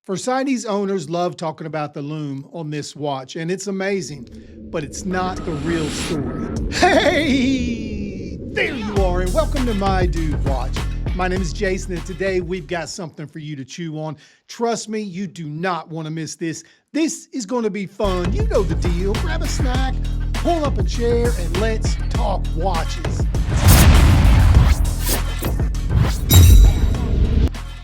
Phorcydes owners love talking about the lume on this watch, and it's amazing, but it's not the real story. Hey, there you are, and welcome to My Dude Watch. My name is Jason, and today we've got something for you to chew on. Trust me, you do not want to miss this. This is going to be fun. You know the deal. Grab a snack, pull up a chair, and let's talk watches.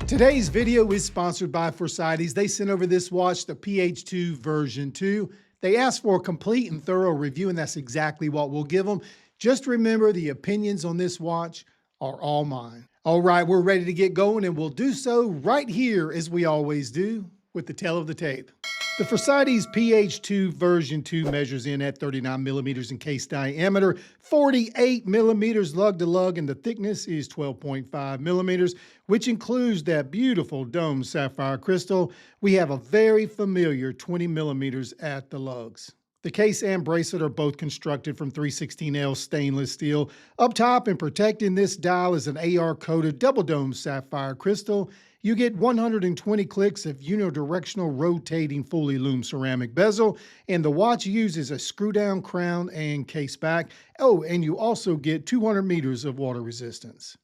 Today's video is sponsored by Phorcydes. They sent over this watch, the PH2-V2. They asked for a complete and thorough review, and that's exactly what we'll give them. Just remember, the opinions on this watch are all mine. All right, we're ready to get going, and we'll do so right here, as we always do, with the tail of the tape. The Phorcydes PH2-V2 measures in at 39 millimeters in case diameter, 48 millimeters lug to lug, and the thickness is 12.5 millimeters, which includes that beautiful domed sapphire crystal. We have a very familiar 20 millimeters at the lugs. The case and bracelet are both constructed from 316L stainless steel. Up top and protecting this dial is an AR-coated double-dome sapphire crystal. You get 120 clicks of unidirectional rotating fully lume ceramic bezel, and the watch uses a screw-down crown and case back. Oh, and you also get 200 meters of water resistance.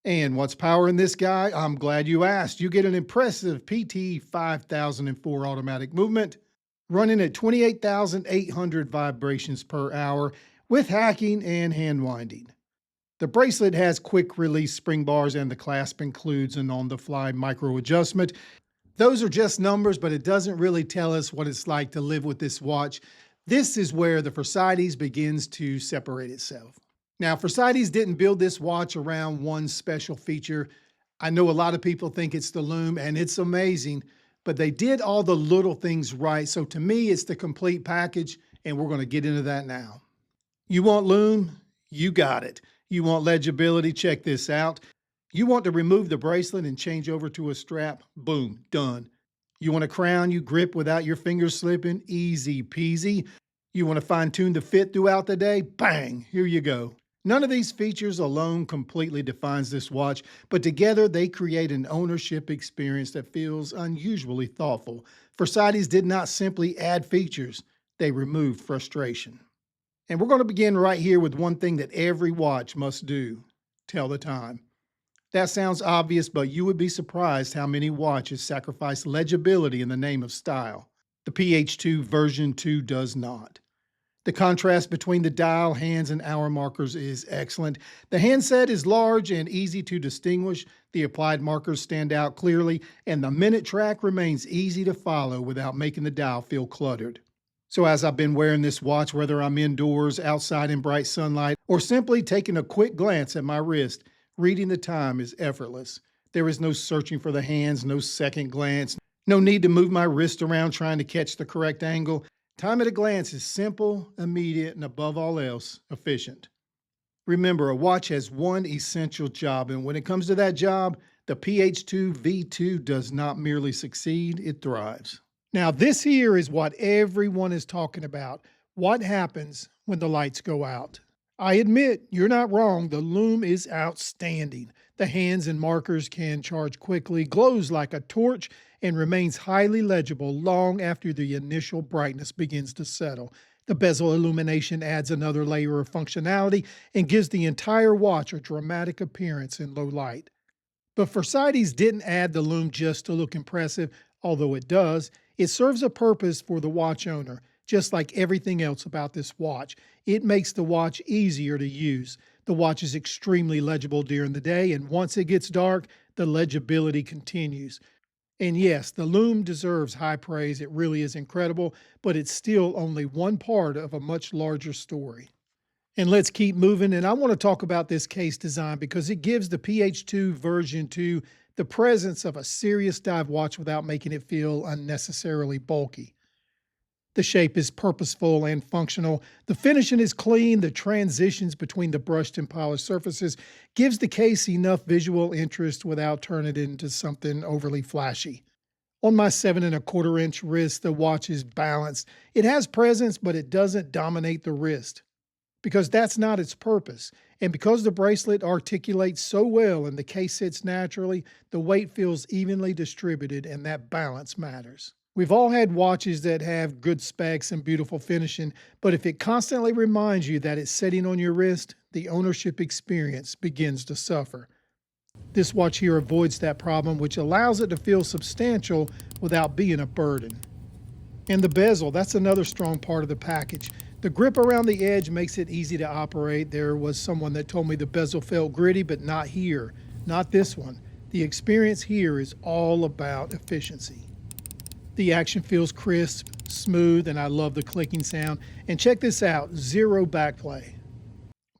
And what's powering this guy? I'm glad you asked. You get an impressive PT 5004 automatic movement, running at 28,800 vibrations per hour with hacking and hand winding. The bracelet has quick release spring bars, and the clasp includes an on-the-fly micro adjustment. Those are just numbers, but it doesn't really tell us what it's like to live with this watch. This is where the Phorcydes begins to separate itself. Now, Phorcydes didn't build this watch around one special feature. I know a lot of people think it's the lume, and it's amazing, but they did all the little things right. So to me, it's the complete package, and we're going to get into that now. You want lume? You got it. You want legibility? Check this out. You want to remove the bracelet and change over to a strap? Boom, done. You want a crown you grip without your fingers slipping? Easy peasy. You want to fine-tune the fit throughout the day? Bang, here you go. None of these features alone completely defines this watch, but together they create an ownership experience that feels unusually thoughtful. Phorcydes did not simply add features, they removed frustration. And we're going to begin right here with one thing that every watch must do: tell the time. That sounds obvious, but you would be surprised how many watches sacrifice legibility in the name of style. The PH2-V2 does not. The contrast between the dial, hands, and hour markers is excellent. The handset is large and easy to distinguish. The applied markers stand out clearly, and the minute track remains easy to follow without making the dial feel cluttered. So as I've been wearing this watch, whether I'm indoors, outside in bright sunlight, or simply taking a quick glance at my wrist, reading the time is effortless. There is no searching for the hands, no second glance, no need to move my wrist around trying to catch the correct angle. Time at a glance is simple, immediate, and above all else, efficient. Remember, a watch has one essential job, and when it comes to that job, the PH2-V2 does not merely succeed, it thrives. Now, this here is what everyone is talking about. What happens when the lights go out? I admit, you're not wrong. The lume is outstanding. The hands and markers can charge quickly, glows like a torch, and remains highly legible long after the initial brightness begins to settle. The bezel illumination adds another layer of functionality and gives the entire watch a dramatic appearance in low light. But Phorcydes didn't add the lume just to look impressive, although it does. It serves a purpose for the watch owner, just like everything else about this watch. It makes the watch easier to use. The watch is extremely legible during the day, and once it gets dark, the legibility continues. And yes, the lume deserves high praise. It really is incredible, but it's still only one part of a much larger story. And let's keep moving, and I want to talk about this case design because it gives the PH2-V2 the presence of a serious dive watch without making it feel unnecessarily bulky. The shape is purposeful and functional. The finishing is clean. The transitions between the brushed and polished surfaces gives the case enough visual interest without turning it into something overly flashy. On my 7¼ inch wrist, the watch is balanced. It has presence, but it doesn't dominate the wrist. because that's not its purpose. And because the bracelet articulates so well and the case sits naturally, the weight feels evenly distributed and that balance matters. We've all had watches that have good specs and beautiful finishing, but if it constantly reminds you that it's sitting on your wrist, the ownership experience begins to suffer. This watch here avoids that problem, which allows it to feel substantial without being a burden. And the bezel, that's another strong part of the package. The grip around the edge makes it easy to operate. There was someone that told me the bezel felt gritty, but not here, not this one. The experience here is all about efficiency. The action feels crisp, smooth, and I love the clicking sound. And check this out, zero backplay.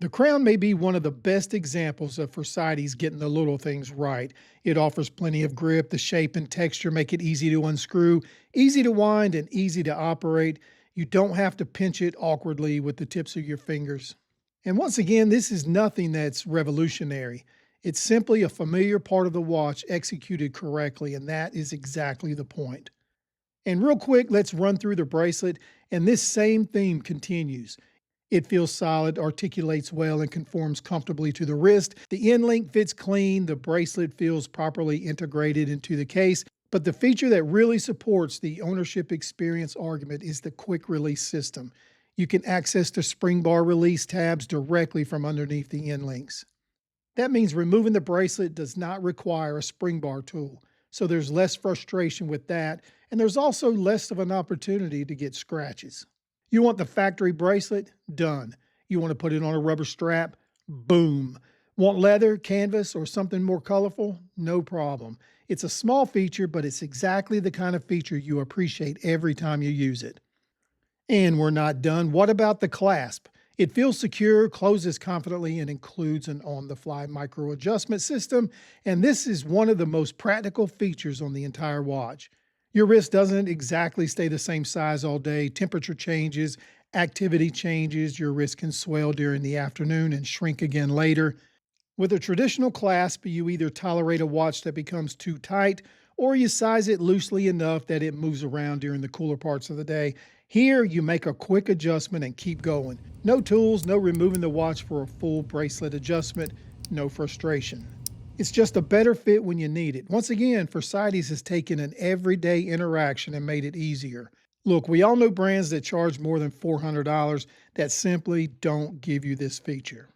The crown may be one of the best examples of Phorcydes getting the little things right. It offers plenty of grip, the shape and texture make it easy to unscrew, easy to wind, and easy to operate. You don't have to pinch it awkwardly with the tips of your fingers. And once again, this is nothing that's revolutionary. It's simply a familiar part of the watch executed correctly, and that is exactly the point. And real quick, let's run through the bracelet, and this same theme continues. It feels solid, articulates well, and conforms comfortably to the wrist. The end link fits clean, the bracelet feels properly integrated into the case, but the feature that really supports the ownership experience argument is the quick release system. You can access the spring bar release tabs directly from underneath the end links. That means removing the bracelet does not require a spring bar tool, so there's less frustration with that, and there's also less of an opportunity to get scratches. You want the factory bracelet? Done. You want to put it on a rubber strap? Boom. Want leather, canvas, or something more colorful? No problem. It's a small feature, but it's exactly the kind of feature you appreciate every time you use it. And we're not done. What about the clasp? It feels secure, closes confidently, and includes an on-the-fly micro adjustment system, and this is one of the most practical features on the entire watch. Your wrist doesn't exactly stay the same size all day. Temperature changes, activity changes. Your wrist can swell during the afternoon and shrink again later. With a traditional clasp, you either tolerate a watch that becomes too tight or you size it loosely enough that it moves around during the cooler parts of the day. Here, you make a quick adjustment and keep going. No tools, no removing the watch for a full bracelet adjustment, no frustration. It's just a better fit when you need it. Once again, Phorcydes has taken an everyday interaction and made it easier. Look, we all know brands that charge more than $400 that simply don't give you this feature.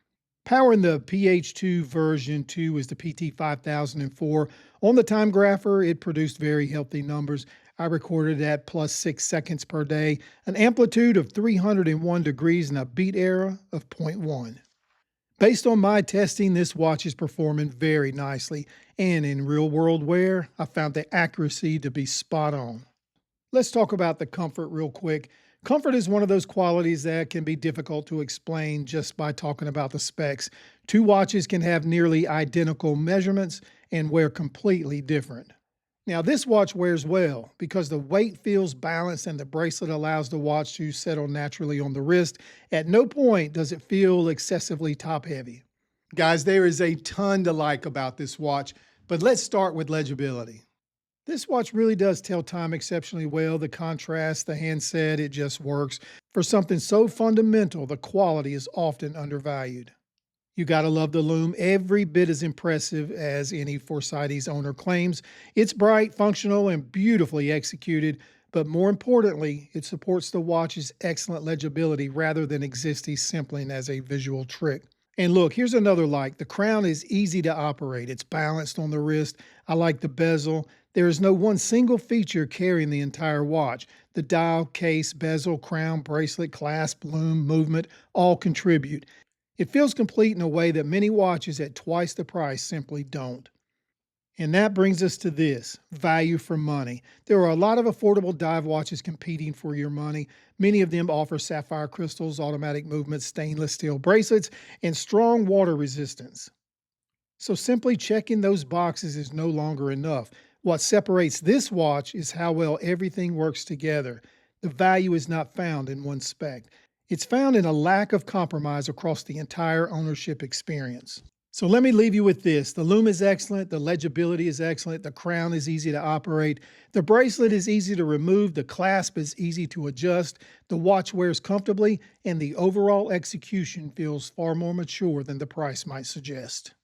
Powering the PH2 version 2 is the PT5004. On the timegrapher, it produced very healthy numbers. I recorded at plus 6 seconds per day, an amplitude of 301 degrees, and a beat error of 0.1. Based on my testing, this watch is performing very nicely, and in real-world wear, I found the accuracy to be spot on. Let's talk about the comfort real quick. Comfort is one of those qualities that can be difficult to explain just by talking about the specs. Two watches can have nearly identical measurements and wear completely different. Now, this watch wears well because the weight feels balanced and the bracelet allows the watch to settle naturally on the wrist. At no point does it feel excessively top-heavy. Guys, there is a ton to like about this watch, but let's start with legibility. This watch really does tell time exceptionally well. The contrast, the handset, it just works. For something so fundamental, the quality is often undervalued. You gotta love the lume, every bit as impressive as any Phorcydes owner claims. It's bright, functional, and beautifully executed, but more importantly, it supports the watch's excellent legibility rather than existing simply as a visual trick. And look, here's another like. The crown is easy to operate. It's balanced on the wrist. I like the bezel. There is no one single feature carrying the entire watch. The dial, case, bezel, crown, bracelet, clasp, lume, movement all contribute. It feels complete in a way that many watches at twice the price simply don't. And that brings us to this, value for money. There are a lot of affordable dive watches competing for your money. Many of them offer sapphire crystals, automatic movement, stainless steel bracelets, and strong water resistance. So simply checking those boxes is no longer enough. What separates this watch is how well everything works together. The value is not found in one spec. It's found in a lack of compromise across the entire ownership experience. So let me leave you with this. The lume is excellent. The legibility is excellent. The crown is easy to operate. The bracelet is easy to remove. The clasp is easy to adjust. The watch wears comfortably, and the overall execution feels far more mature than the price might suggest.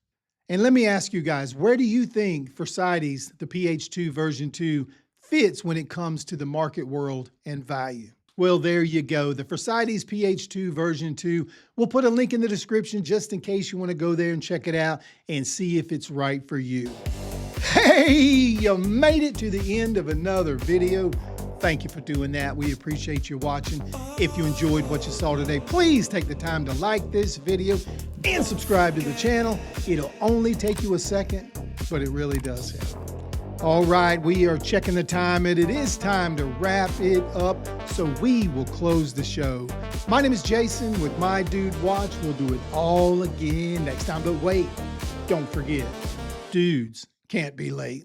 And let me ask you guys, where do you think Phorcydes, the PH2 version 2, fits when it comes to the market world and value? Well, there you go. The Phorcydes PH2 version 2. We'll put a link in the description just in case you want to go there and check it out and see if it's right for you. Hey, you made it to the end of another video. Thank you for doing that. We appreciate you watching. If you enjoyed what you saw today, please take the time to like this video and subscribe to the channel. It'll only take you a second, but it really does help. All right, we are checking the time, and it is time to wrap it up, so we will close the show. My name is Jason with My Dude Watch. We'll do it all again next time, but wait, don't forget, dudes can't be late.